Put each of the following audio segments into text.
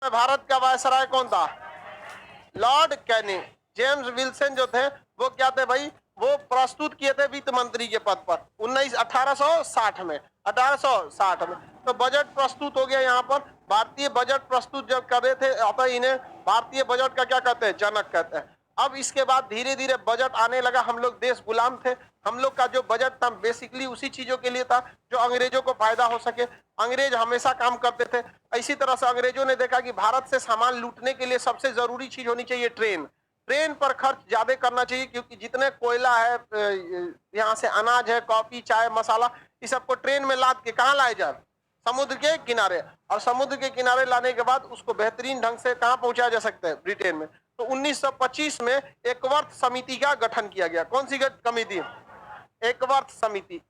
भारत का वायसराय कौन था? Lord Canning. जेम्स विल्सन जो थे वो क्या थे भाई? वो प्रस्तुत किए थे वित्त मंत्री के पद पर 1860 में। 1860 में तो बजट प्रस्तुत हो गया। यहाँ पर भारतीय बजट प्रस्तुत जब कर रहे थे, अतः इन्हें भारतीय बजट का क्या कहते हैं? जनक कहते हैं। अब इसके बाद धीरे धीरे बजट आने लगा। हम लोग देश गुलाम थे। हम लोग का जो बजट था बेसिकली उसी चीजों के लिए था जो अंग्रेजों को फायदा हो सके। अंग्रेज हमेशा काम करते थे। इसी तरह से अंग्रेजों ने देखा कि भारत से सामान लूटने के लिए सबसे जरूरी चीज होनी चाहिए ट्रेन। ट्रेन पर खर्च ज्यादा करना चाहिए, क्योंकि जितने कोयला है, यहाँ से अनाज है, कॉफी, चाय, मसाला, इस सबको ट्रेन में लाद के कहाँ लाए जाए? समुद्र के किनारे। और समुद्र के किनारे लाने के बाद उसको बेहतरीन ढंग से कहाँ पहुंचाया जा सकता है? ब्रिटेन में। तो 1925 में एकवर्थ समिति का गठन किया गया। कौन सी कमिटी? एकवर्थ समिति।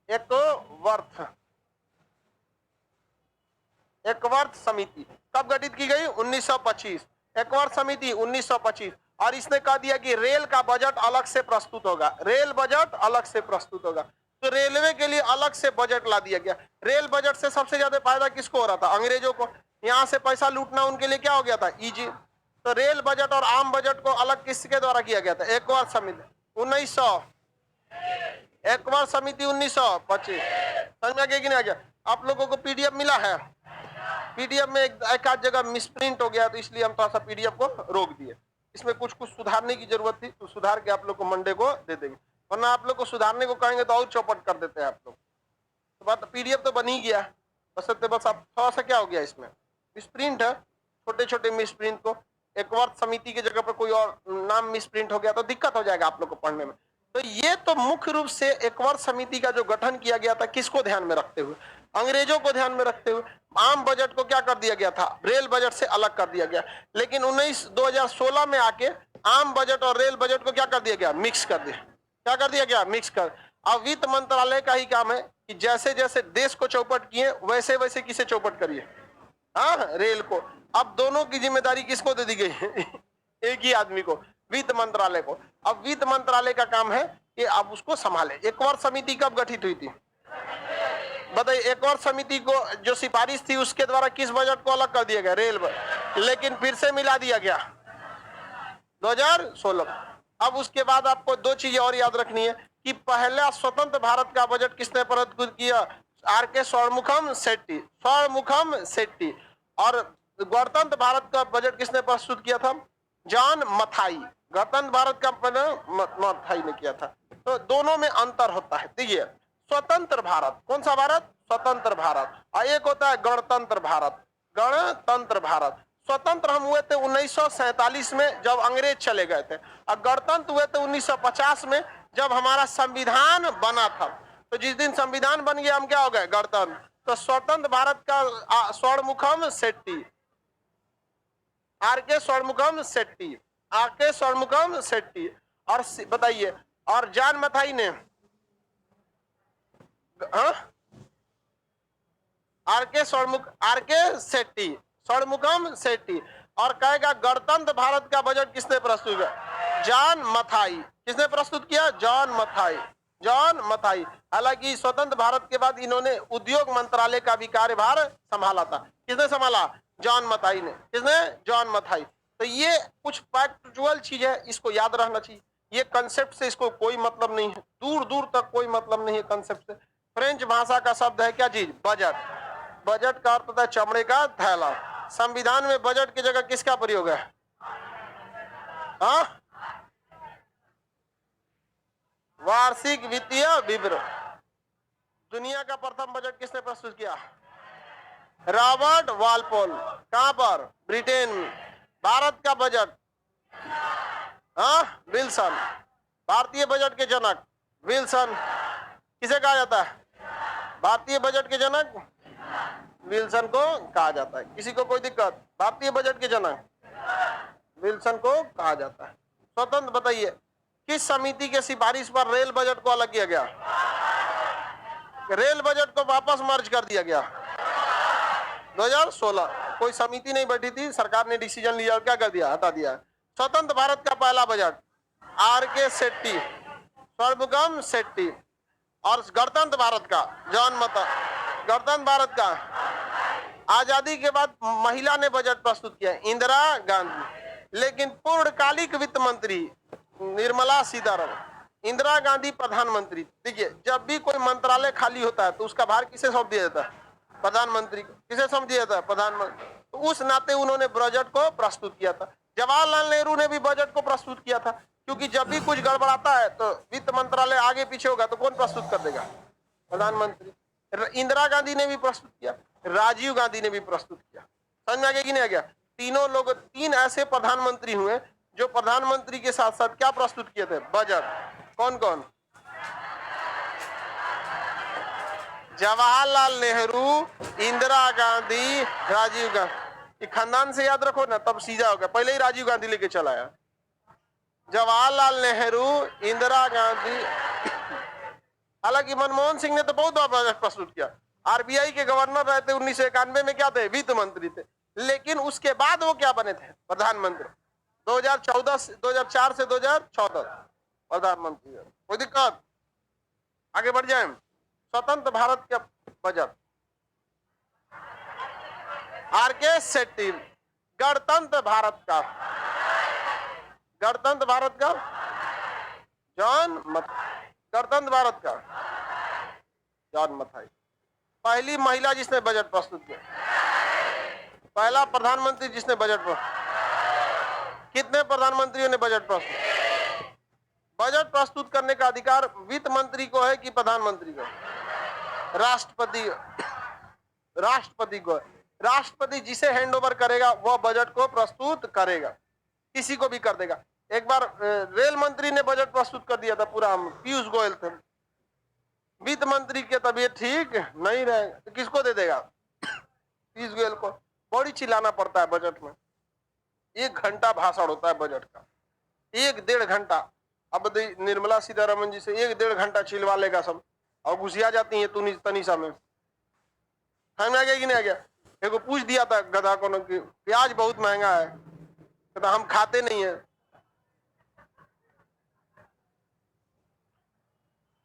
एकवर्थ समिति कब गठित की गई? 1925। एकवर्थ समिति 1925। और इसने कह दिया कि रेल का बजट अलग से प्रस्तुत होगा। रेल बजट अलग से प्रस्तुत होगा। तो रेलवे के लिए अलग से बजट ला दिया गया। रेल बजट से सबसे ज्यादा फायदा किसको हो रहा था? अंग्रेजों को। यहां से पैसा लूटना उनके लिए क्या हो गया था? इजी। तो रेल बजट और आम बजट को अलग किसके द्वारा किया गया था? एकवर्थ समिति 1900। एकवर्थ समिति 1925। समझ में आ गया कि नहीं आ गया? आप लोगों को पीडीएफ मिला है? पीडीएफ में एक आध जगह मिसप्रिंट हो गया, तो इसलिए हम थोड़ा सा पीडीएफ को रोक दिए। इसमें कुछ कुछ सुधारने की जरूरत थी, तो सुधार के आप लोग को मंडे को दे देंगे, वरना आप लोग को सुधारने को कहेंगे तो और चौपट कर देते हैं आप लोग। तो बात पीडीएफ तो बन ही गया, बस आप थोड़ा सा क्या हो गया इसमें मिसप्रिंट है, छोटे छोटे मिसप्रिंट को। एकवर्थ समिति की जगह पर कोई और नाम मिसप्रिंट हो गया तो दिक्कत हो जाएगा आप लोग को पढ़ने में। तो ये तो मुख्य रूप से एकवर्थ समिति का जो गठन किया गया था किसको ध्यान में रखते हुए? अंग्रेजों को ध्यान में रखते हुए। आम बजट को क्या कर दिया गया था? रेल बजट से अलग कर दिया गया। लेकिन 2016 में आके आम बजट और रेल बजट को क्या कर दिया गया? मिक्स कर दिया। क्या कर दिया गया? मिक्स कर। अब वित्त मंत्रालय का ही काम है कि जैसे जैसे देश को चौपट किए वैसे वैसे किसे चौपट करिए? हाँ, रेल को। अब दोनों की जिम्मेदारी किसको दे दी गई है? एक ही आदमी को, वित्त मंत्रालय को। अब वित्त मंत्रालय का काम है कि आप उसको संभाले। एकवर्थ समिति कब गठित हुई थी? बताइए। एकवर्थ समिति को जो सिफारिश थी उसके द्वारा किस बजट को अलग कर दिया गया? Rail budget. लेकिन फिर से मिला दिया गया 2016। अब उसके बाद आपको दो चीजें और याद रखनी है कि पहला स्वतंत्र भारत का बजट किसने प्रस्तुत किया? आर.के. स्वर्णमुखम शेट्टी। स्वर्णमुखम शेट्टी। और गणतंत्र भारत का बजट किसने प्रस्तुत किया था? जॉन मथाई। गणतंत्र भारत का मथाई ने किया था। तो दोनों में अंतर होता है। देखिए, स्वतंत्र भारत, कौन सा भारत? स्वतंत्र भारत। और एक होता है गणतंत्र भारत। गणतंत्र भारत। स्वतंत्र हम हुए थे 1947 में जब अंग्रेज चले गए थे, और गणतंत्र हुए थे 1950 में जब हमारा संविधान बना था। तो जिस दिन संविधान बन गया हम क्या हो गए? गणतंत्र। तो स्वतंत्र भारत का स्वर्णमुखम शेट्टी, आर.के. स्वर्णमुखम शेट्टी, आर.के. स्वर्णमुखम शेट्टी। और बताइए, और जॉन मथाई ने आर.के. शेट्टी, स्वर्णमुखम शेट्टी। और कहेगा गणतंत्र भारत का बजट किसने प्रस्तुत किया? जॉन मथाई। किसने प्रस्तुत किया? जॉन मथाई। जॉन मथाई। हालांकि स्वतंत्र भारत के बाद इन्होंने उद्योग मंत्रालय का भी कार्यभार संभाला था। किसने संभाला? जॉन मथाई ने। किसने? जॉन मथाई। तो ये कुछ फैक्चुअल चीज है, इसको याद रहना चाहिए। ये कंसेप्ट से इसको कोई मतलब नहीं है, दूर दूर तक कोई मतलब नहीं है कंसेप्ट से। फ्रेंच भाषा का शब्द है क्या चीज? बजट। बजट का अर्थ होता है चमड़े का थैला। संविधान में बजट की जगह किसका प्रयोग है? वार्षिक वित्तीय विवरण। दुनिया का प्रथम बजट किसने प्रस्तुत किया? Robert Walpole. कहां पर? ब्रिटेन में। भारत का बजट विल्सन। भारतीय बजट के जनक विल्सन। किसे कहा जाता है? भारतीय बजट के जनक विल्सन को कहा जाता है। किसी को कोई दिक्कत? भारतीय बजट के जनक विल्सन को कहा जाता है। स्वतंत्र बताइए, किस समिति के सिफारिश पर रेल बजट को अलग किया गया? रेल बजट को वापस मर्ज कर दिया गया 2016। कोई समिति नहीं बैठी थी, सरकार ने डिसीजन लिया और क्या कर दिया? हटा दिया। स्वतंत्र भारत का पहला बजट आर.के. शेट्टी, स्वर्णमुखम शेट्टी। और गणतंत्र भारत का जॉन मथाई। गणतंत्र भारत का आजादी के बाद महिला ने बजट प्रस्तुत किया, इंदिरा गांधी। लेकिन पूर्णकालिक वित्त मंत्री निर्मला सीतारमण, इंदिरा गांधी प्रधानमंत्री। देखिए, जब भी कोई मंत्रालय खाली होता है तो उसका भार किसे सौंप दिया जाता है? प्रधानमंत्री को। किसे सौंप दिया जाता है? प्रधानमंत्री। तो उस नाते उन्होंने बजट को प्रस्तुत किया था। जवाहरलाल नेहरू ने भी बजट को प्रस्तुत किया था, क्योंकि जब भी कुछ गड़बड़ाता है तो वित्त मंत्रालय आगे पीछे होगा तो कौन प्रस्तुत कर देगा? प्रधानमंत्री। इंदिरा गांधी ने भी प्रस्तुत किया, राजीव गांधी ने भी प्रस्तुत किया। समझ में आ गया कि नहीं आ गया? तीनों लोग, तीन ऐसे प्रधानमंत्री हुए जो प्रधानमंत्री के साथ साथ क्या प्रस्तुत किए थे? बजट। कौन कौन? जवाहरलाल नेहरू, इंदिरा गांधी, राजीव गांधी। खानदान से याद रखो ना, तब सीधा होगा। पहले ही राजीव गांधी लेके चला आया। जवाहरलाल नेहरू, इंदिरा गांधी। हालांकि मनमोहन सिंह ने तो बहुत बार बजट प्रस्तुत किया। आरबीआई के गवर्नर रहे थे 1991 में, क्या थे? वित्त मंत्री थे। लेकिन उसके बाद वो क्या बने थे? प्रधानमंत्री। 2004 से 2014 प्रधानमंत्री। कोई दिक्कत? आगे बढ़ जाए। स्वतंत्र भारत का बजट, आरके शेट्टी। गणतंत्र भारत का, गणतंत्र भारत का जॉन मथाई। गणतंत्र भारत का जॉन मथाई। पहली महिला जिसने बजट प्रस्तुत किया, पहला प्रधानमंत्री जिसने बजट प्रस्तुत। कितने प्रधानमंत्रियों ने बजट प्रस्तुत? बजट प्रस्तुत करने का अधिकार वित्त मंत्री को है कि प्रधानमंत्री को? राष्ट्रपति। राष्ट्रपति को। राष्ट्रपति जिसे हैंड ओवर करेगा वह बजट को प्रस्तुत करेगा, किसी को भी कर देगा। एक बार रेल मंत्री ने बजट प्रस्तुत कर दिया था पूरा, पीयूष गोयल थे। वित्त मंत्री की तबीयत ठीक नहीं रहेगा तो किसको दे देगा? पीयूष गोयल को। बड़ी चिल्लाना पड़ता है बजट में। 1 घंटा भाषण होता है बजट का, 1-1.5 घंटा। अब निर्मला सीतारमण जी से 1-1.5 घंटा चिल्वा लेगा सब, और घुसिया जाती है तनीसा में। समझ आ गया कि नहीं आ गया? एक पूछ दिया था गधा को कि प्याज बहुत महंगा है, तो हम खाते नहीं है।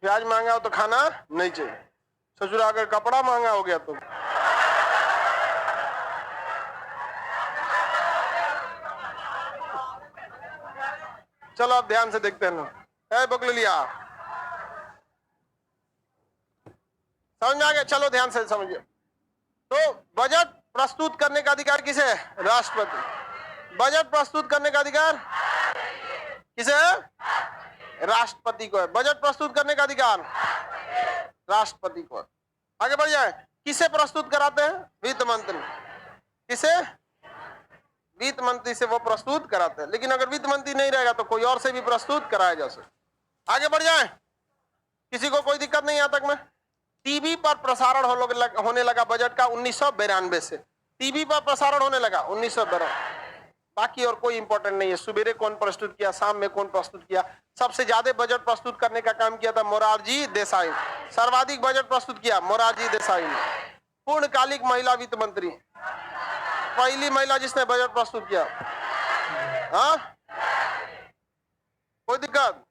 प्याज महंगा हो तो खाना नहीं चाहिए। ससुरा अगर कपड़ा महंगा हो गया तो। चलो अब ध्यान से देखते हैं ना। बकल लिया, समझ में आ गया? चलो ध्यान से समझिए। तो बजट प्रस्तुत करने का अधिकार किसे है? राष्ट्रपति। बजट प्रस्तुत करने का अधिकार किसे है? राष्ट्रपति को है। बजट प्रस्तुत करने का अधिकार राष्ट्रपति को है। आगे बढ़ जाए। किसे प्रस्तुत कराते हैं? वित्त मंत्री। किसे? वित्त मंत्री से वो प्रस्तुत कराते हैं। लेकिन अगर वित्त मंत्री नहीं रहेगा तो कोई और से भी प्रस्तुत कराया जा सकता। आगे बढ़ जाए। किसी को कोई दिक्कत नहीं, यहां तक में? टीवी पर प्रसारण होने लगा बजट का 1992 से। टीवी पर प्रसारण होने लगा 1992। बाकी और कोई इंपॉर्टेंट नहीं है। सुबेरे कौन प्रस्तुत किया, शाम में कौन प्रस्तुत किया। सबसे ज्यादा बजट प्रस्तुत करने का काम किया था मोरारजी देसाई। सर्वाधिक बजट प्रस्तुत किया मोरारजी देसाई ने। पूर्णकालिक महिला वित्त मंत्री, पहली महिला जिसने बजट प्रस्तुत किया। हाँ, कोई दिक्कत?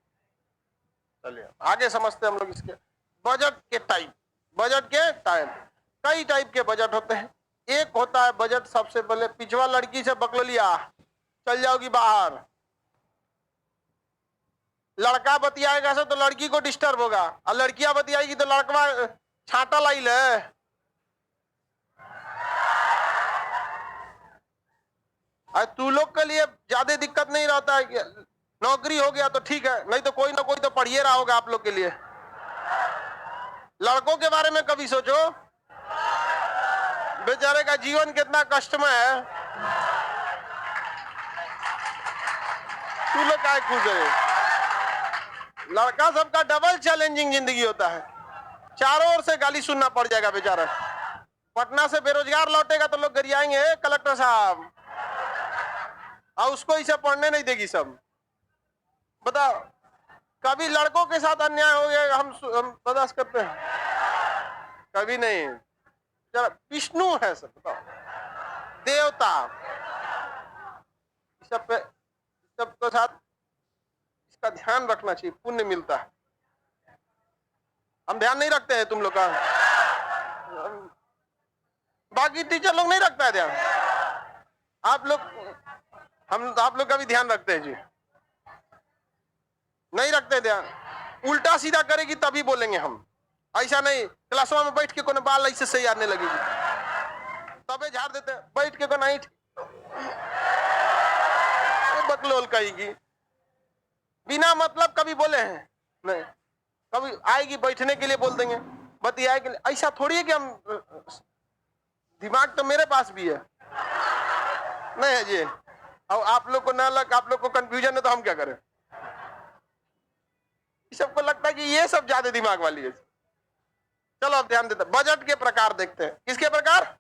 चलिए आगे समझते हैं हम लोग इसके बजट के टाइप। बजट के टाइप, कई टाइप के बजट होते हैं। एक होता है बजट, सबसे पहले पिछवा लड़की से बकलो लिया, चल जाओगी बाहर। लड़का बतियाएगा से तो लड़की को डिस्टर्ब होगा, और लड़कियां बतियाएगी तो लड़का छाटा लाई ले। तू लोग के लिए ज्यादा दिक्कत नहीं रहता है कि नौकरी हो गया तो ठीक है, नहीं तो कोई ना कोई तो पढ़िए रहा होगा आप लोग के लिए। लड़कों के बारे में कभी सोचो, बेचारे का जीवन कितना कष्ट में है। तू लोग क्या खुश है? लड़का सबका डबल चैलेंजिंग जिंदगी होता है। चारों ओर से गाली सुनना पड़ जाएगा बेचारा। पटना से बेरोजगार लौटेगा तो लोग गरियाएंगे, कलेक्टर साहब, और उसको इसे पढ़ने नहीं देगी सब। बताओ, कभी लड़कों के साथ अन्याय हो गया हम बर्दाश्त करते हैं? कभी नहीं। जरा विष्णु है सब, बताओ, देवता, सबके साथ इसका ध्यान रखना चाहिए, पुण्य मिलता है। हम ध्यान नहीं रखते हैं तुम लोग का। बाकी टीचर लोग नहीं रखता है ध्यान। आप लोग आप लोग का भी ध्यान रखते हैं जी? नहीं रखते ध्यान। उल्टा सीधा करेगी तभी बोलेंगे हम, ऐसा नहीं क्लासवा में बैठ के कोई बाल ऐसे सही आने लगेगी तबे झाड़ देते हैं, बैठ के को नहीं बकलोल कहेगी बिना मतलब कभी बोले हैं नहीं, कभी आएगी बैठने के लिए बोल देंगे, बतियाए के लिए। ऐसा थोड़ी है कि हम, दिमाग तो मेरे पास भी है, नहीं है जी। अब आप लोग को ना लग, आप लोग को कंफ्यूजन है तो हम क्या करें? सबको लगता है कि ये सब ज्यादा दिमाग वाली है। चलो अब ध्यान देते, बजट के प्रकार देखते हैं। किसके प्रकार?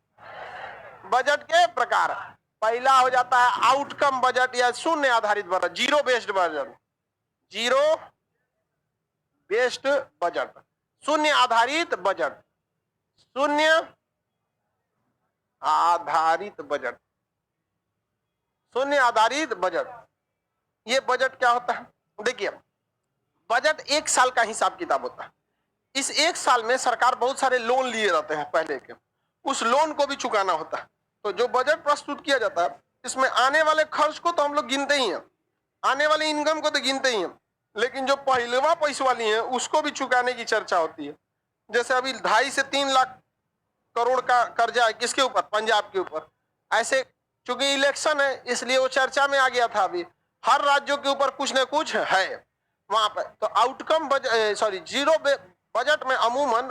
बजट के प्रकार। पहला हो जाता है आउटकम बजट या शून्य आधारित budget, zero based budget. Zero based budget, शून्य आधारित बजट, शून्य आधारित बजट, शून्य आधारित बजट। ये बजट क्या होता है? देखिए, बजट एक साल का हिसाब किताब होता है। इस एक साल में सरकार बहुत सारे लोन लिए रहते हैं पहले के, उस लोन को भी चुकाना होता है। तो जो बजट प्रस्तुत किया जाता है इसमें आने वाले खर्च को तो हम लोग गिनते ही हैं, आने वाले इनकम को तो गिनते ही हैं, लेकिन जो पहलवा पैसे वाली है उसको भी चुकाने की चर्चा होती है। जैसे अभी 2.5 से 3 लाख करोड़ का कर्जा है, किसके ऊपर? पंजाब के ऊपर। ऐसे चूंकि इलेक्शन है इसलिए वो चर्चा में आ गया था। अभी हर राज्यों के ऊपर कुछ न कुछ है वहां पर। तो आउटकम जीरो बजट में अमूमन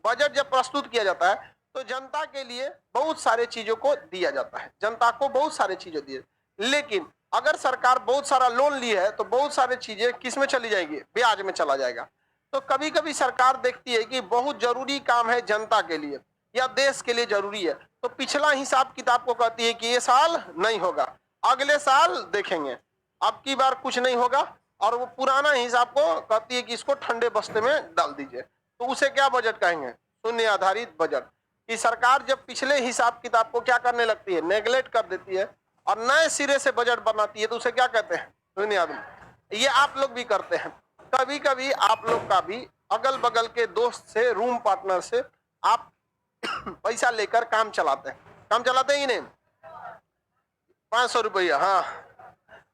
बजट जब प्रस्तुत किया जाता है तो जनता के लिए बहुत सारे चीजों को दिया जाता है, जनता को बहुत सारे चीजें दिए। लेकिन अगर सरकार बहुत सारा लोन ली है तो बहुत सारी चीजें किस में चली जाएगी? ब्याज में चला जाएगा। तो कभी कभी सरकार देखती है कि बहुत जरूरी काम है जनता के लिए या देश के लिए जरूरी है, तो पिछला हिसाब किताब को कहती है कि ये साल नहीं होगा, अगले साल देखेंगे, अब की बार कुछ नहीं होगा, और वो पुराना हिसाब को कहती है कि इसको ठंडे बस्ते में डाल दीजिए। तो उसे क्या बजट कहेंगे? शून्य आधारित बजट। कि सरकार जब पिछले हिसाब किताब को क्या करने लगती है? नेगलेक्ट कर देती है और नए सिरे से बजट बनाती है, तो उसे क्या कहते हैं? शून्य आधारित। ये आप लोग भी करते हैं। कभी कभी आप लोग का भी अगल बगल के दोस्त से, रूम पार्टनर से आप पैसा लेकर काम चलाते हैं। काम चलाते ही नहीं, 500 रुपया, हाँ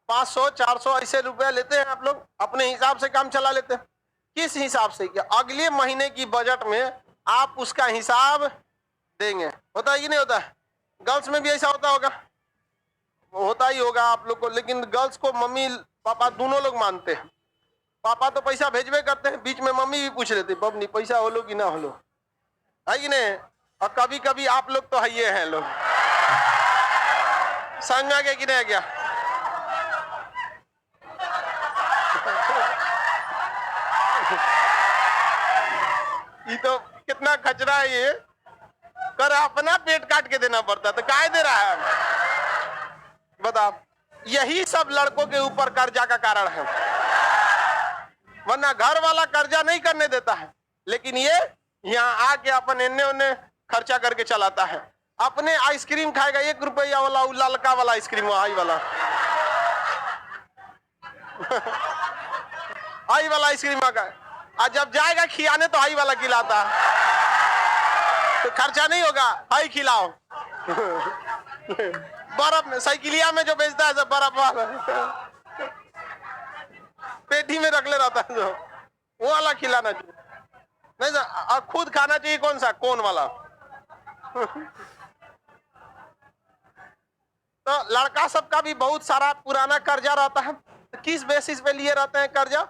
500 400 ऐसे रुपया लेते हैं आप लोग, अपने हिसाब से काम चला लेते हैं। किस हिसाब से? कि अगले महीने की बजट में आप उसका हिसाब देंगे। होता है कि नहीं होता है? गर्ल्स में भी ऐसा होता होगा, होता ही होगा आप लोग को। लेकिन गर्ल्स को मम्मी पापा दोनों लोग मानते हैं। पापा तो पैसा भेजबे करते हैं, बीच में मम्मी भी पूछ लेती, बबनी पैसा हो लो कि ना हो लो, है कि नहीं? और कभी कभी आप लोग तो है ये हैं लोग, समझ में आ गया कि नहीं आ गया? ये तो कितना खचरा है ये, कर अपना पेट काट के देना पड़ता, तो काय दे रहा है? बताओ, यही सब लड़कों के ऊपर कर्जा का कारण है। वरना घर वाला कर्जा नहीं करने देता है, लेकिन ये यहाँ आके अपन इन्ने उन्ने खर्चा करके चलाता है। अपने आइसक्रीम खाएगा 1 रुपया वाला, ललका वाला आइसक्रीम, आई वाला आई वाला आइसक्रीम आ गया, और जब जाएगा खिलाने तो आई वाला खिलाता, तो खर्चा नहीं होगा, आई खिलाओ। बर्फ में, साइकिलिया में जो बेचता है सब बर्फ वाला, पेटी में रख ले रहता है, जो वो वाला खिलाना चाहिए। नहीं सर, खुद खाना चाहिए कौन सा? कोन वाला। तो लड़का सबका भी बहुत सारा पुराना कर्जा रहता है। किस बेसिस पे लिए रहते हैं कर्जा?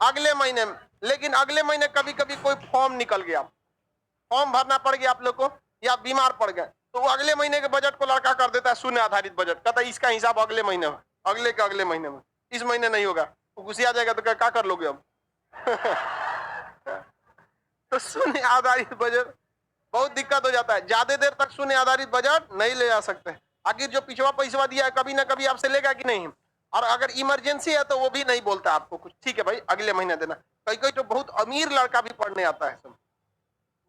अगले महीने में। लेकिन अगले महीने कभी कभी कोई फॉर्म निकल गया, फॉर्म भरना पड़ गया आप लोग को, या बीमार पड़ गए, तो वो अगले महीने के बजट को लड़का कर देता है शून्य आधारित बजट। कहता है इसका हिसाब अगले महीने हो, अगले के अगले महीने में, इस महीने नहीं होगा। तो गुस्से आ जाएगा तो क्या कर लोगे अब? तो शून्य आधारित बजट बहुत दिक्कत हो जाता है। ज्यादा देर तक शून्य आधारित बजट नहीं ले जा सकते। आखिर जो पिछवा पैसा दिया है कभी ना कभी आपसे लेगा कि नहीं? और अगर इमरजेंसी है तो वो भी नहीं बोलता आपको कुछ, ठीक है भाई अगले महीने देना। कई कई तो बहुत अमीर लड़का भी पढ़ने आता है सब,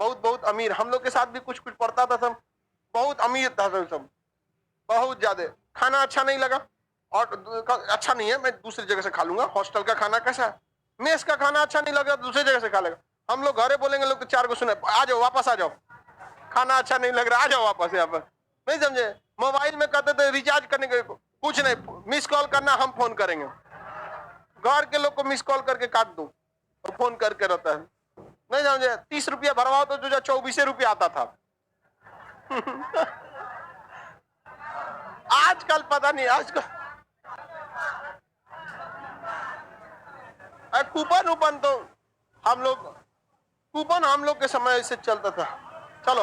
बहुत अमीर। हम लोग के साथ भी कुछ पढ़ता था सब, बहुत अमीर था सब, बहुत ज्यादा। खाना अच्छा नहीं लगा, और अच्छा नहीं है, मैं दूसरी जगह से खा लूंगा। हॉस्टल का खाना कैसा है? मेस का खाना अच्छा नहीं लगा, दूसरी जगह से खा लेगा। हम लोग घरे बोलेंगे, लोग तो 4 को सुने, आ जाओ वापस आ जाओ, खाना अच्छा नहीं लग रहा, आ जाओ वापस यहाँ पर। नहीं समझे? मोबाइल में कहते थे रिचार्ज करने के कुछ नहीं, मिस कॉल करना, हम फोन करेंगे। घर के लोग को मिस कॉल करके काट दो और फोन करके रहता है। नहीं समझे? 30 रुपया भरवाओ तो जो 24 रुपया आता था। आजकल पता नहीं, आजकल कूपन उपन तो कूपन हम लोग के समय से चलता था। चलो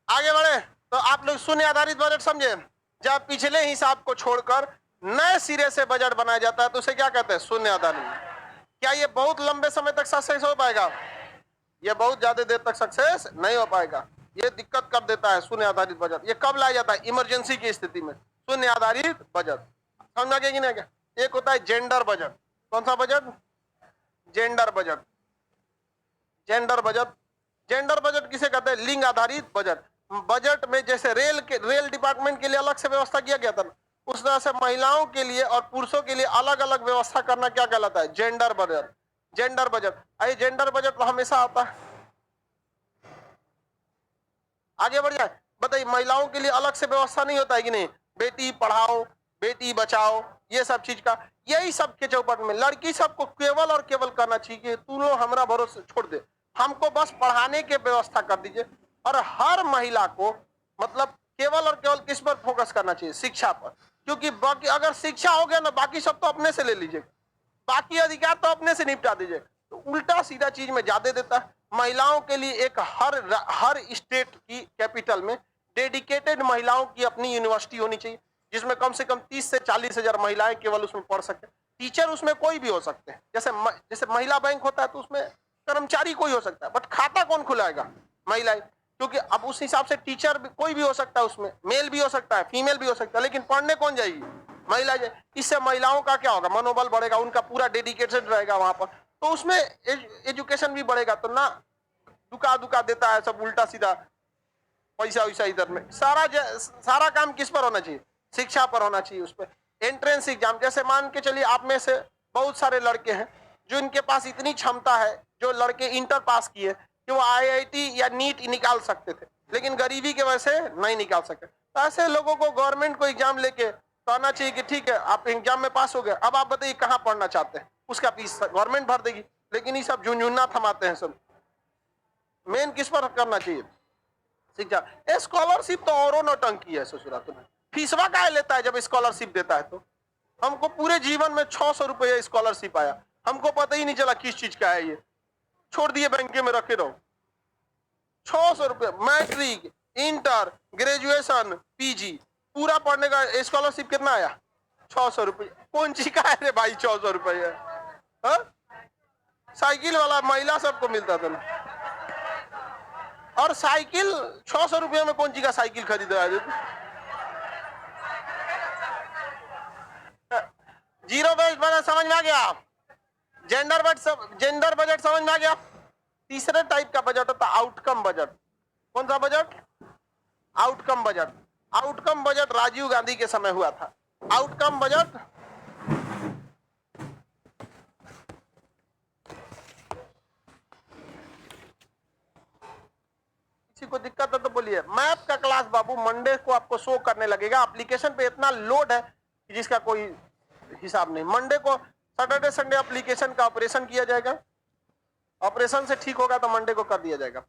आगे बढ़े। तो आप लोग शून्य आधारित बजट समझे? जब पिछले हिसाब को छोड़कर नए सिरे से बजट बनाया जाता है तो उसे क्या कहते हैं? शून्य आधारित। क्या ये बहुत लंबे समय तक सक्सेस हो पाएगा? ये बहुत ज्यादा देर तक सक्सेस नहीं हो पाएगा, ये दिक्कत कर देता है शून्य आधारित बजट। ये कब लाया जाता है? इमरजेंसी की स्थिति में शून्य आधारित बजट। समझा कि नहीं? क्या एक होता है जेंडर बजट। कौन सा budget? Gender budget. Gender budget, gender budget किसे कहते हैं? लिंग आधारित बजट। बजट में जैसे रेल डिपार्टमेंट के लिए अलग से व्यवस्था किया गया था, उस तरह से महिलाओं के लिए और पुरुषों के लिए अलग अलग व्यवस्था करना क्या कहलाता है? Gender budget. जेंडर बजट, आई जेंडर बजट तो हमेशा आता है। आगे बढ़ जाए, बताइए महिलाओं के लिए अलग से व्यवस्था नहीं होता है कि नहीं? बेटी पढ़ाओ, बेटी बचाओ, ये सब चीज का, यही सब के चौपट में लड़की सबको केवल और केवल करना चाहिए, तू लोग हमारा भरोसे छोड़ दे, हमको बस पढ़ाने के व्यवस्था कर दीजिए। और हर महिला को मतलब केवल और केवल किस पर फोकस करना चाहिए? शिक्षा पर। क्योंकि बाकी अगर शिक्षा हो गया ना, बाकी सब तो अपने से ले लीजिए, बाकी अधिकार तो अपने से निपटा दीजिए। तो उल्टा सीधा चीज में ज्यादा देता है। महिलाओं के लिए एक हर स्टेट की कैपिटल में डेडिकेटेड महिलाओं की अपनी यूनिवर्सिटी होनी चाहिए, जिसमें कम से कम 30 से 40 हजार महिलाएं केवल उसमें पढ़ सके। टीचर उसमें कोई भी हो सकते हैं, जैसे महिला बैंक होता है तो उसमें कर्मचारी कोई हो सकता है, बट खाता कौन खुलाएगा? महिलाएं। क्योंकि अब उस हिसाब से टीचर भी कोई भी हो सकता है, उसमें मेल भी हो सकता है, फीमेल भी हो सकता है, लेकिन पढ़ने कौन जाएगी? महिला जाए। इससे महिलाओं का क्या होगा? मनोबल बढ़ेगा, उनका पूरा डेडिकेटेड रहेगा वहां पर, तो उसमें एजुकेशन भी बढ़ेगा। तो ना दुका देता है सब उल्टा सीधा पैसा वैसा इधर में। सारा काम किस पर होना चाहिए? शिक्षा पर होना चाहिए। उस पर एंट्रेंस एग्जाम, जैसे मान के चलिए आप में से बहुत सारे लड़के हैं जो इनके पास इतनी क्षमता है, जो लड़के इंटर पास किए कि वो IIT या नीट निकाल सकते थे, लेकिन गरीबी की वजह से नहीं निकाल सके। तो ऐसे लोगों को गवर्नमेंट को एग्जाम लेके कहना चाहिए कि ठीक है आप एग्जाम में पास हो गए, अब आप बताइए कहाँ पढ़ना चाहते हैं, उसका फीस गवर्नमेंट भर देगी। लेकिन ये सब झुंझुन्ना थमाते हैं सब। मेन किस पर करना चाहिए? शिक्षा। स्कॉलरशिप तो औरों नौटंकी है ससुरा। तुम्हें फीसवा काहे लेता है जब स्कॉलरशिप देता है? तो हमको पूरे जीवन में 600 रुपये स्कॉलरशिप आया, हमको पता ही नहीं चला किस चीज का है ये, छोड़ दिए बैंक में रखे रहो। 600 रुपये मैट्रिक, इंटर, ग्रेजुएशन, PG पूरा पढ़ने का स्कॉलरशिप कितना आया? 600 रुपये। कौन चीज का है रे भाई 600 रुपये? साइकिल वाला महिला सबको मिलता था ना। और साइकिल 600 रुपये में कौन चीज का साइकिल खरीद रहा है? जीरो बेस्ड बजट समझ में आ गया? जेंडर बजट समझ में आ गया? तीसरे टाइप का बजट होता है आउटकम बजट। कौन सा budget? Outcome budget. Outcome budget Rajiv Gandhi के समय हुआ था। आउटकम बजट किसी को दिक्कत है तो बोलिए। मैथ का क्लास बाबू मंडे को आपको शो करने लगेगा, एप्लीकेशन पे इतना लोड है कि जिसका कोई हिसाब नहीं। मंडे को सैटरडे संडे एप्लीकेशन का ऑपरेशन किया जाएगा, ऑपरेशन से ठीक होगा तो मंडे को कर दिया जाएगा।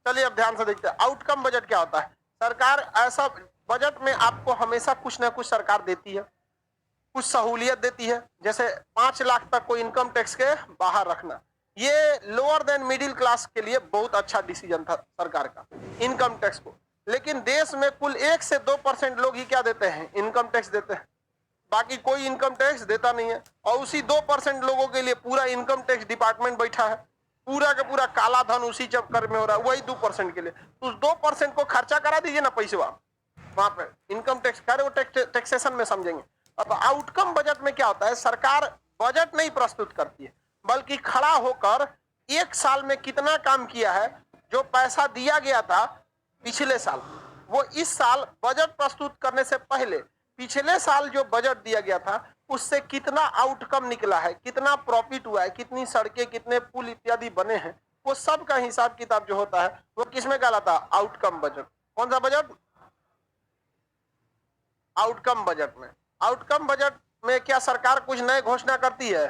चलिए अब ध्यान से देखते हैं आउटकम बजट क्या होता है। सरकार ऐसा बजट में आपको हमेशा कुछ ना कुछ सरकार देती है, कुछ सहूलियत देती है। जैसे 5 लाख तक को इनकम टैक्स के बाहर रखना, ये लोअर देन मिडिल क्लास के लिए बहुत अच्छा डिसीजन था सरकार का, इनकम टैक्स को। लेकिन देश में कुल 1 से 2% लोग ही क्या देते हैं? इनकम टैक्स देते हैं, बाकी कोई इनकम टैक्स देता नहीं है। और उसी 2% लोगों के लिए पूरा इनकम टैक्स डिपार्टमेंट बैठा है, पूरा का पूरा काला धन उसी चक्कर में हो रहा है, वही 2% के लिए। तो उस 2% को खर्चा करा दीजिए ना पैसे वहां पे इनकम टैक्स करे, वो टैक्सेशन में समझेंगे। अब आउटकम बजट में क्या होता है? सरकार बजट नहीं प्रस्तुत करती है, बल्कि खड़ा होकर 1 साल में कितना काम किया है, जो पैसा दिया गया था पिछले साल, वो इस साल बजट प्रस्तुत करने से पहले पिछले साल जो बजट दिया गया था उससे कितना आउटकम निकला है, कितना प्रॉफिट हुआ है, कितनी सड़कें, कितने पुल इत्यादि बने हैं, वो सब का हिसाब किताब जो होता है वो किसमें कहलाता है? Outcome budget. कौन सा बजट? आउटकम बजट में। आउटकम बजट में क्या सरकार कुछ नए घोषणा करती है,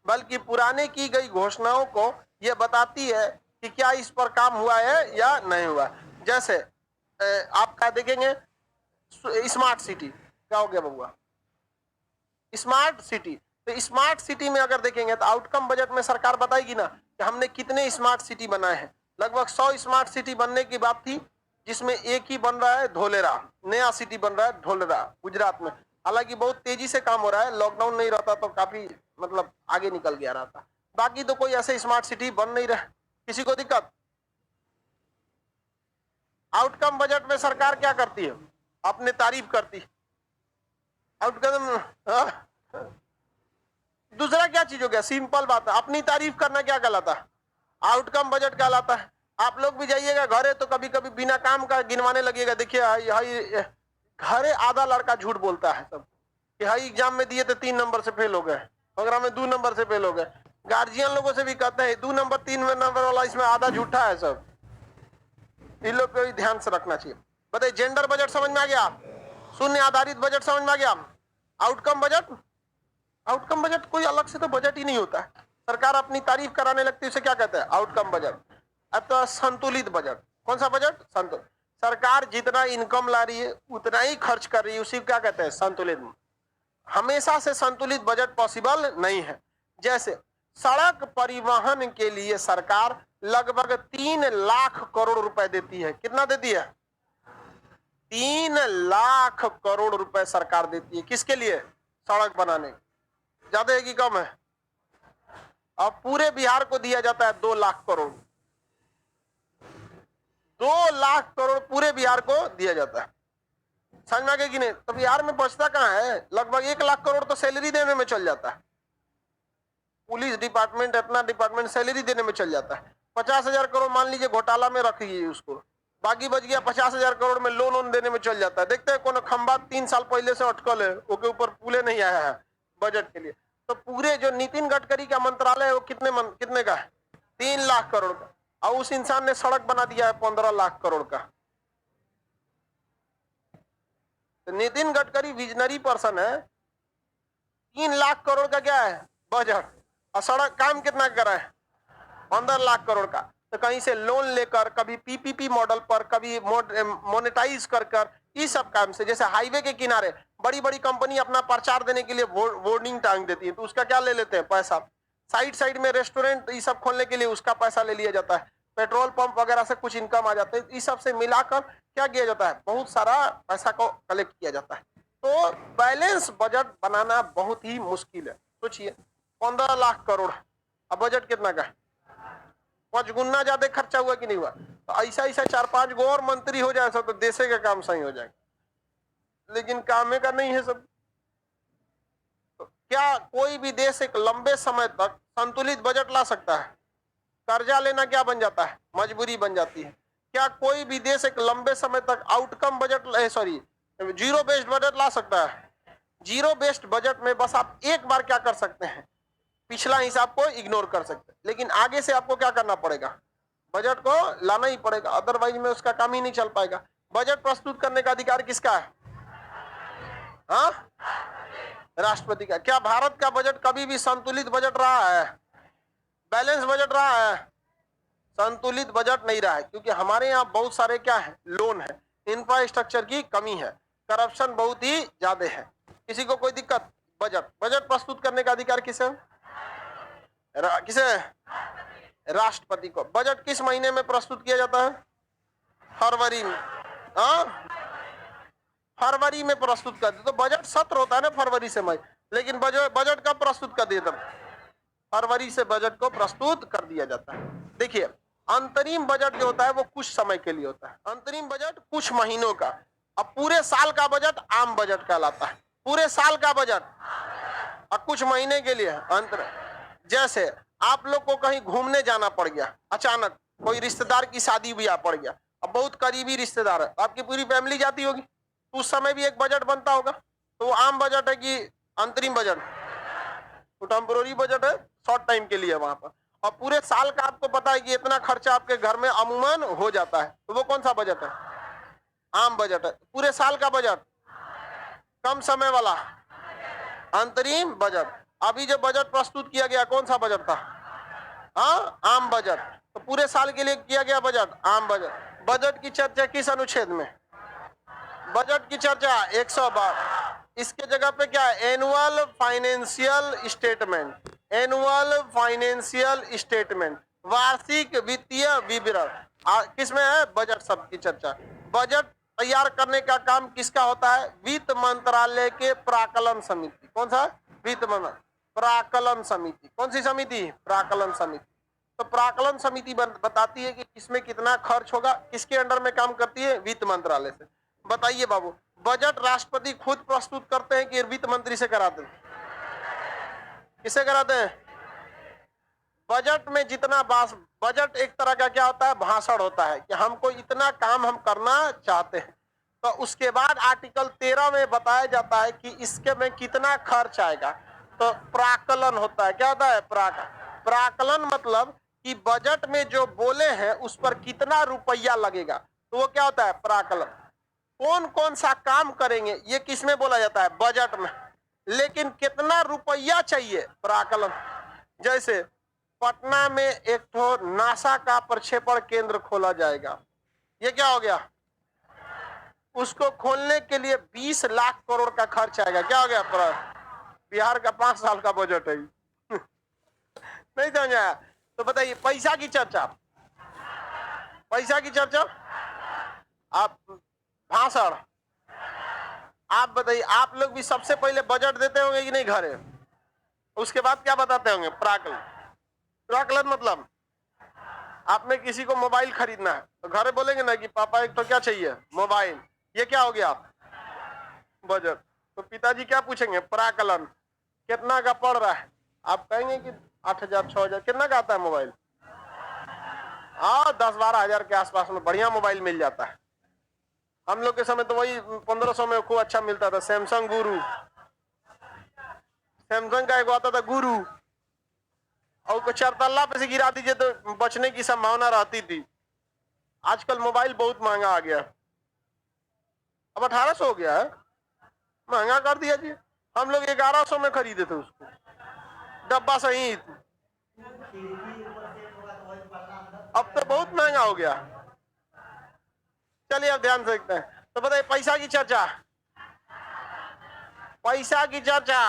बल्कि पुराने की गई घोषणाओं को यह बताती है कि क्या इस पर काम हुआ है या नहीं हुआ। जैसे आप क्या देखेंगे, स्मार्ट सिटी, क्या हो गया बबुआ? Smart city. तो स्मार्ट सिटी में अगर देखेंगे तो आउटकम बजट में सरकार बताएगी ना कि हमने कितने स्मार्ट सिटी बनाए हैं। लगभग 100 स्मार्ट सिटी बनने की बात थी, जिसमें एक ही बन रहा है धोलेरा, नया सिटी बन रहा है धोलेरा गुजरात में। हालांकि बहुत तेजी से काम हो रहा है, लॉकडाउन नहीं रहता तो काफी मतलब आगे निकल गया रहता। बाकी तो कोई ऐसे स्मार्ट सिटी बन नहीं रहा। किसी को दिक्कत? आउटकम बजट में सरकार क्या करती है? अपने तारीफ करती। आउटकम दूसरा क्या चीज हो गया? सिंपल बात है, अपनी तारीफ करना क्या कहलाता है? आउटकम बजट कहलाता है। आप लोग भी जाइएगा घरे तो कभी कभी बिना काम का गिनवाने लगेगा। देखिए घरे आधा लड़का झूठ बोलता है सब कि हाई एग्जाम में दिए थे 3 नंबर से फेल हो गए, वगैरह में 2 नंबर से फेल हो गए। गार्जियन लोगों से भी कहते हैं 2 नंबर 3 नंबर वाला इसमें आधा झूठा है सब। इन लोग को भी ध्यान से रखना चाहिए। बताइए, जेंडर बजट समझ में आ गया? शून्य आधारित बजट समझ में आ गया? आउटकम बजट, आउटकम बजट कोई अलग से तो बजट ही नहीं होता है, सरकार अपनी तारीफ कराने लगती है, उसे क्या कहते हैं? Outcome budget. अब तो संतुलित बजट। कौन सा बजट? संतुलित। सरकार जितना इनकम ला रही है उतना ही खर्च कर रही है, उसी को क्या कहते हैं? संतुलित। हमेशा से संतुलित बजट पॉसिबल नहीं है। जैसे सड़क परिवहन के लिए सरकार लगभग 3 लाख करोड़ रुपए देती है। कितना देती है? 3 लाख करोड़ रुपए सरकार देती है। किसके लिए? सड़क बनाने। ज्यादा है कि कम है? अब पूरे बिहार को दिया जाता है 2 लाख करोड़। 2 लाख करोड़ पूरे बिहार को दिया जाता है। समझ में आ गया कि नहीं? तो बिहार में बचता कहां है? लगभग 1 लाख करोड़ तो सैलरी देने में चल जाता है। पुलिस डिपार्टमेंट, इतना डिपार्टमेंट सैलरी देने में चल जाता है। 50,000 करोड़ मान लीजिए घोटाला में रखिए उसको, बाकी बच गया 50,000 करोड़ में लोन देने में चल जाता है। देखते हैं कौन खंबा 3 साल पहले से अटकल है, उसके ऊपर पुले नहीं आया है बजट के लिए। तो पूरे जो नितिन गडकरी का मंत्रालय है वो कितने का है? 3 लाख करोड़ का। और उस इंसान ने सड़क बना दिया है 15 लाख करोड़ का। तो नितिन गडकरी विजनरी पर्सन है। 3 लाख करोड़ का क्या है? बजट। और सड़क काम कितना करा है? 15 लाख करोड़ का। तो कहीं से लोन लेकर, कभी पीपीपी मॉडल पर, कभी मोनेटाइज कर इस सब काम से, जैसे हाईवे के किनारे बड़ी बड़ी कंपनी अपना प्रचार देने के लिए बोर्डिंग टांग देती है, तो उसका क्या ले लेते हैं? पैसा। साइड में रेस्टोरेंट ये सब खोलने के लिए उसका पैसा ले लिया जाता है। पेट्रोल पंप वगैरह से कुछ इनकम आ जाता है, इस सब से मिलाकर क्या किया जाता है? बहुत सारा पैसा को कलेक्ट किया जाता है। तो बैलेंस बजट बनाना बहुत ही मुश्किल है। सोचिए 15 लाख करोड़, अब बजट कितना का है? 5 गुना ज्यादा खर्चा हुआ कि नहीं हुआ? तो ऐसा 4-5 गो और मंत्री हो जाए सब तो देश का काम सही हो जाएगा। लेकिन काम का नहीं है सब। तो क्या कोई भी देश एक लंबे समय तक संतुलित बजट ला सकता है? कर्जा लेना क्या बन जाता है? मजबूरी बन जाती है। क्या कोई भी देश एक लंबे समय तक outcome budget, zero based budget ला सकता है? जीरो बेस्ड बजट में बस आप एक बार क्या कर सकते हैं? पिछला हिसाब को इग्नोर कर सकते हैं, लेकिन आगे से आपको क्या करना पड़ेगा? बजट को लाना ही पड़ेगा, अदरवाइज में उसका काम ही नहीं चल पाएगा। बजट प्रस्तुत करने का अधिकार किसका है? हाँ, राष्ट्रपति का। क्या भारत का बजट कभी भी संतुलित बजट रहा है? बैलेंस बजट रहा है? संतुलित बजट नहीं रहा है, क्योंकि हमारे यहाँ बहुत सारे क्या है? लोन है, इंफ्रास्ट्रक्चर की कमी है, करप्शन बहुत ही ज्यादा है। किसी को कोई दिक्कत? बजट प्रस्तुत करने का अधिकार किसे? राष्ट्रपति को। बजट किस महीने में प्रस्तुत किया जाता है? फरवरी में। फरवरी में प्रस्तुत कर दे तो बजट सत्र होता है ना फरवरी से मई, लेकिन बजट कब प्रस्तुत कर दिया? तब फरवरी से बजट को प्रस्तुत कर दिया जाता है। देखिए, अंतरिम बजट जो होता है वो कुछ समय के लिए होता है। अंतरिम बजट कुछ महीनों का। अब पूरे साल का बजट आम बजट कहलाता है। पूरे साल का बजट और कुछ महीने के लिए अंतर। जैसे आप लोग को कहीं घूमने जाना पड़ गया, अचानक कोई रिश्तेदार की शादी ब्याह पड़ गया, अब बहुत करीबी रिश्तेदार है, आपकी पूरी फैमिली जाती होगी, उस समय भी एक बजट बनता होगा, तो वो आम बजट है कि अंतरिम बजट? तो टेम्पोररी बजट है, शॉर्ट टाइम के लिए वहां पर। और पूरे साल का आपको पता है कि इतना खर्चा आपके घर में अमूमन हो जाता है, तो वो कौन सा बजट है? आम बजट है। पूरे साल का बजट, कम समय वाला अंतरिम बजट। अभी जो बजट प्रस्तुत किया गया कौन सा बजट था? हाँ, आम बजट। तो पूरे साल के लिए किया गया बजट आम बजट। बजट की चर्चा किस अनुच्छेद में? बजट की चर्चा 112। इसके जगह पे क्या है? Annual financial statement. Annual financial statement, वार्षिक वित्तीय विवरण। किसमें है? बजट शब्द की चर्चा। बजट तैयार करने का काम किसका होता है? वित्त मंत्रालय के प्राकलन समिति। कौन सा? वित्त मंत्रालय प्राकलन समिति। कौन सी समिति? प्राकलन समिति। तो प्राकलन समिति बताती है कि किसमें कितना खर्च होगा। किसके अंडर में काम करती है? वित्त मंत्रालय से। बताइए बाबू, बजट राष्ट्रपति खुद प्रस्तुत करते हैं कि वित्त मंत्री से कराते हैं? किसे कराते हैं? बजट में जितना बजट एक तरह का क्या होता है? भाषण होता है कि हमको इतना काम हम करना चाहते हैं। तो उसके बाद आर्टिकल 13 में बताया जाता है कि इसके में कितना खर्च आएगा। तो प्राकलन होता है। क्या होता है? प्राकलन मतलब कि बजट में जो बोले हैं उस पर कितना रुपया लगेगा, तो वो क्या होता है? प्राकलन। कौन कौन सा काम करेंगे ये किस में बोला जाता है? बजट में। लेकिन कितना रुपया चाहिए? प्राकलन। जैसे पटना में एक तो नासा का प्रक्षेपण केंद्र खोला जाएगा, ये क्या हो गया? उसको खोलने के लिए 20 लाख करोड़ का खर्च आएगा। क्या हो गया? बिहार का 5 साल का बजट है। नहीं समझ आया? तो बताइए, पैसा की चर्चा, पैसा की चर्चा, आप भाषण। आप बताइए, आप लोग भी सबसे पहले बजट देते होंगे कि नहीं घरे? उसके बाद क्या बताते होंगे? प्राकलन। प्राकलन मतलब आपने किसी को मोबाइल खरीदना है तो घरे बोलेंगे ना कि पापा एक तो क्या चाहिए? मोबाइल। ये क्या हो गया? बजट। तो पिताजी क्या पूछेंगे? प्राकलन। कितना का पड़ रहा है? आप कहेंगे कि 8,000 6,000। कितना का आता है मोबाइल? हाँ, 10-12 हजार के आसपास में बढ़िया मोबाइल मिल जाता है। हम लोग के समय तो वही 1500 में खूब अच्छा मिलता था। सैमसंग गुरु, सैमसंग का एक आता था गुरु, और को 4 तल्ला पे से गिरा दीजिए तो बचने की संभावना रहती थी। आजकल मोबाइल बहुत महंगा आ गया, अब 1800 हो गया है। महंगा कर दिया जी। हम लोग 1100 में खरीदे थे उसको, डब्बा सहित। अब तो बहुत महंगा हो गया। चलिए अब ध्यान से देखते हैं। तो बताइए, पैसा की चर्चा, पैसा की चर्चा।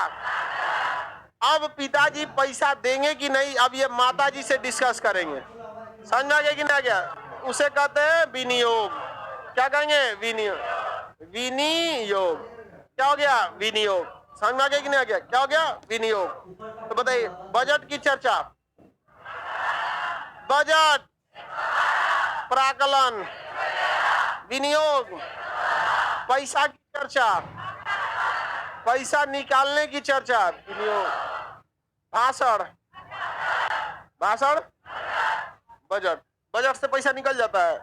अब पिताजी पैसा देंगे कि नहीं, अब ये माताजी से डिस्कस करेंगे। समझ में आ गया कि नहीं आ गया? उसे कहते हैं विनियोग। क्या कहेंगे? विनियोग। विनियोग क्या हो गया? विनियोग। समझ में आ गया कि नहीं आ गया? क्या हो गया? विनियोग। तो बताइए, बजट की चर्चा, बजट, प्राकलन, विनियोग, पैसा की चर्चा, पैसा निकालने की चर्चा, विनियोग, भाषण, भाषण, बजट। बजट से पैसा निकल जाता है।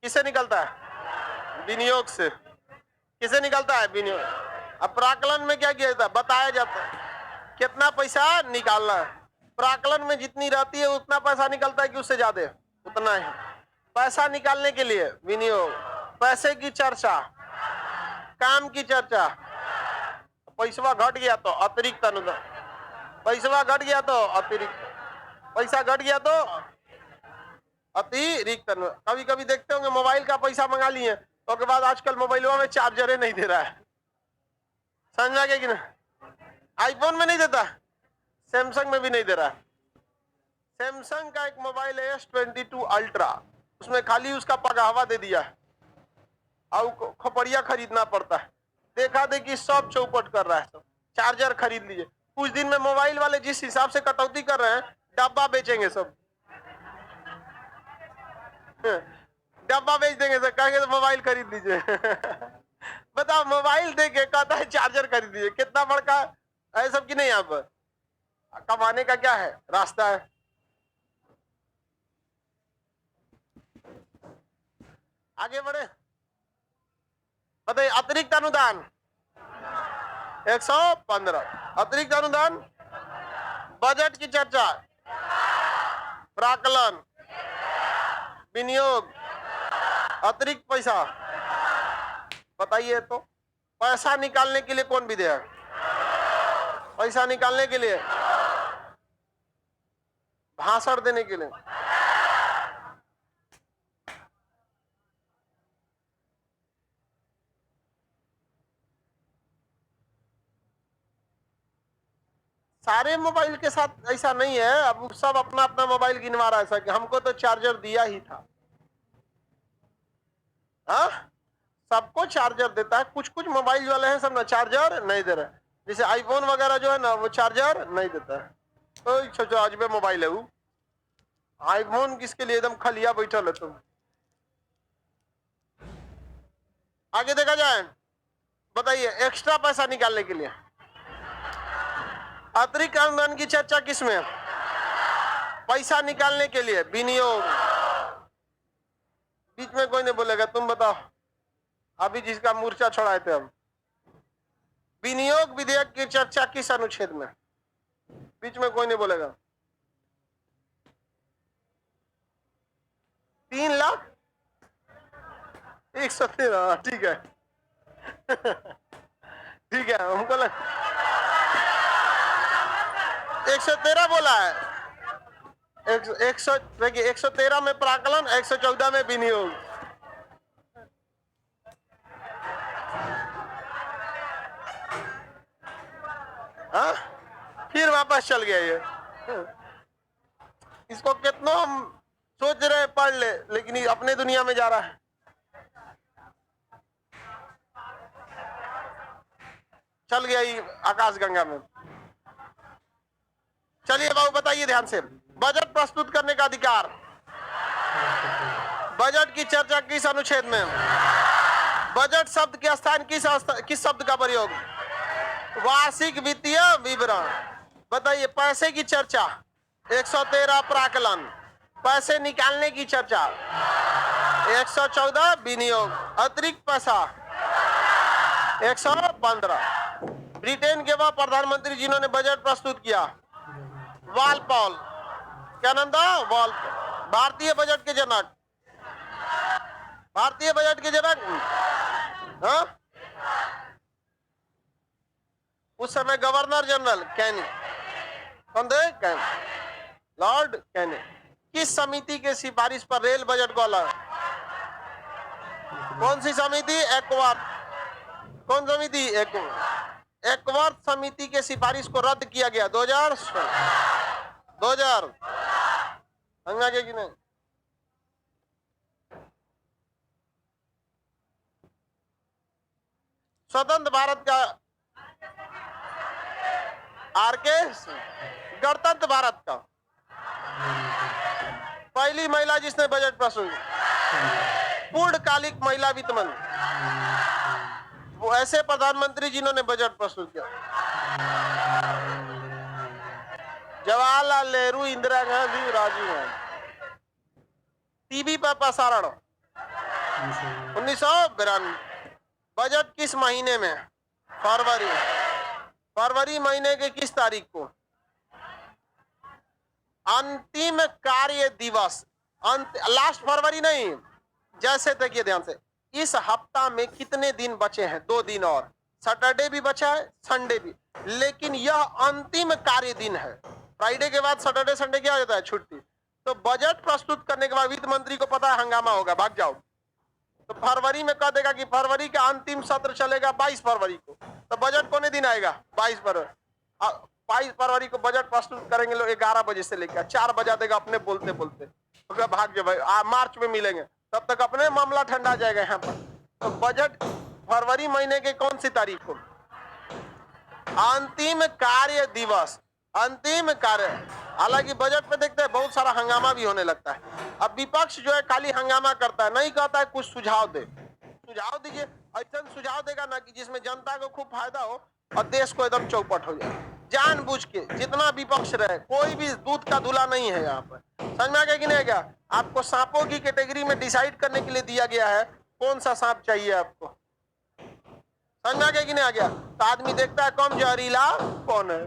किससे निकलता है? विनियोग से। किसे निकलता है? विनियोग। अब प्राकलन में क्या किया जाता है? बताया जाता है कितना पैसा निकालना है। प्राकलन में जितनी रहती है उतना पैसा निकलता है कि उससे ज्यादा? उतना ही। पैसा निकालने के लिए विनियोग, पैसे की चर्चा, काम की चर्चा। पैसा घट गया तो अतिरिक्त अनुदान, पैसा घट गया तो अतिरिक्त, पैसा घट गया तो अतिरिक्त अनुदान। कभी कभी देखते होंगे मोबाइल का पैसा मंगा लिए तो के बाद आजकल मोबाइलों में चार्जर नहीं दे रहा है। समझ में आ गया कि नहीं? आईफोन में नहीं देता, सैमसंग में भी नहीं दे रहा है। सैमसंग का एक मोबाइल है S22 अल्ट्रा, उसमें खाली उसका पगावा दे दिया है और खोपड़िया खरीदना पड़ता है। देखा देखी सब चौपट कर रहा है। सब चार्जर खरीद लीजिए। कुछ दिन में मोबाइल वाले जिस हिसाब से कटौती कर रहे हैं, डब्बा बेचेंगे सब। डब्बा बेच देंगे सर, कहेंगे तो मोबाइल खरीद लीजिए। बताओ, मोबाइल देके कहता है चार्जर खरीद लीजिए। कितना बड़का है सब की नहीं? यहाँ पर कमाने का क्या है? रास्ता है। आगे बढ़े। बताइए अतिरिक्त अनुदान 115, अतिरिक्त अनुदान, बजट की चर्चा, प्राकलन, विनियोग, अतिरिक्त पैसा। बताइए तो पैसा निकालने के लिए कौन विधेयक? पैसा निकालने के लिए, भाषण देने के लिए। सारे मोबाइल के साथ ऐसा नहीं है, अब सब अपना अपना मोबाइल गिनवा रहा है ऐसा कि हमको तो चार्जर दिया ही था। हाँ, सबको चार्जर देता है। कुछ कुछ मोबाइल वाले हैं सब ना चार्जर नहीं दे रहे, जैसे आईफोन वगैरह जो है ना वो चार्जर नहीं देता है। तो आज में मोबाइल है वो आईफोन, किसके लिए एकदम खलिया बैठल है तुम। आगे देखा जाए, बताइए एक्स्ट्रा पैसा निकालने के लिए अतिरिक्त अनुदान की चर्चा किसमें? पैसा निकालने के लिए विनियोग। बीच में कोई नहीं बोलेगा, तुम बताओ अभी जिसका मूर्छा छोड़ाए थे हम। विनियोग विधेयक की चर्चा किस अनुच्छेद में? बीच में कोई नहीं बोलेगा। 3,01,13। ठीक है ठीक है, हमको लग 113 बोला है। 113 में प्राकलन, 114 में विनियोग। हाँ, फिर वापस चल गया ये। इसको कितना हम सोच रहे पढ़ ले, लेकिन ये अपने दुनिया में जा रहा है। चल गया ये आकाश गंगा में। चलिए बाबू बताइए ध्यान से, बजट प्रस्तुत करने का अधिकार, बजट की चर्चा किस अनुच्छेद में? बजट शब्द के स्थान किस शब्द का प्रयोग? वार्षिक वित्तीय विवरण। बताइए पैसे की चर्चा 113 प्राकलन, पैसे निकालने की चर्चा 114 विनियोग, अतिरिक्त पैसा 115। ब्रिटेन के वह प्रधानमंत्री जिन्होंने बजट प्रस्तुत किया, वालपॉल। क्या नाम था? वालपॉल। भारतीय बजट के जनक, भारतीय बजट के जनक हाँ? उस समय गवर्नर जनरल कैनी। कौन थे? कैनी, लॉर्ड कैनी। किस समिति के सिफारिश पर रेल बजट को अलग? कौन सी समिति? एक्वार्थ। कौन समिति? एक्वार्थ समिति के सिफारिश को रद्द किया गया 2000 समझा गया कि नहीं? स्वतंत्र भारत का आरके, गणतंत्र भारत का पहली महिला जिसने बजट प्रस्तुत, पूर्णकालिक महिला वित्त मंत्री, वो ऐसे प्रधानमंत्री जिन्होंने बजट प्रस्तुत किया, जवाहरलाल नेहरू, इंदिरा गांधी, राजीव गांधी। टीवी पर प्रसारण 1992। बजट किस महीने में? फरवरी महीने के किस तारीख को? अंतिम कार्य दिवस, लास्ट फरवरी नहीं। जैसे देखिए ध्यान से, इस हफ्ता में कितने दिन बचे हैं? 2 दिन और, सैटरडे भी बचा है, संडे भी, लेकिन यह अंतिम कार्य दिन है। फ्राइडे के बाद सैटरडे संडे क्या हो जाता है? छुट्टी। तो बजट प्रस्तुत करने के बाद वित्त मंत्री को पता है हंगामा होगा, भाग जाओ। तो फरवरी में कह देगा कि फरवरी का अंतिम सत्र चलेगा 22 फरवरी को, तो बजट कौन दिन आएगा? 22 फरवरी को बजट प्रस्तुत करेंगे लोग 11 बजे से लेकर 4 बजा देगा अपने बोलते बोलते, तो भाग जाओ भाई, मार्च में मिलेंगे, तब तक अपने मामला ठंडा जाएगा यहाँ पर। तो बजट फरवरी महीने के कौन सी तारीख को? अंतिम कार्य दिवस, अंतिम कार्य। हालांकि बजट पे देखते हैं बहुत सारा हंगामा भी होने लगता है। अब विपक्ष जो है खाली हंगामा करता है, नहीं कहता है कुछ सुझाव दे। सुझाव दीजिए, ऐसा सुझाव देगा ना कि जिसमें जनता को खूब फायदा हो और देश को एकदम चौपट हो जाए। जानबूझ के जितना विपक्ष रहे, कोई भी दूध का धुला नहीं है यहाँ पर। समझ में आ गया कि नहीं? क्या आपको सांपों की कैटेगरी में डिसाइड करने के लिए दिया गया है कौन सा सांप चाहिए आपको? समझ में आ गया कि नहीं आ गया? तो आदमी देखता है कौन जहरीला कौन है।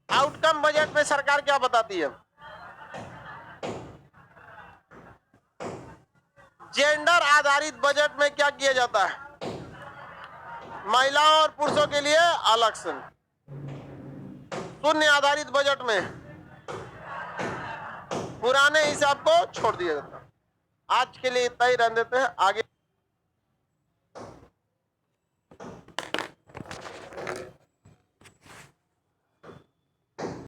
आउटकम बजट में सरकार क्या बताती है? जेंडर आधारित बजट में क्या किया जाता है? महिलाओं और पुरुषों के लिए अलग से। शून्य आधारित बजट में पुराने हिसाब को छोड़ दिया जाता है। आज के लिए इतना ही रहने देते हैं, आगे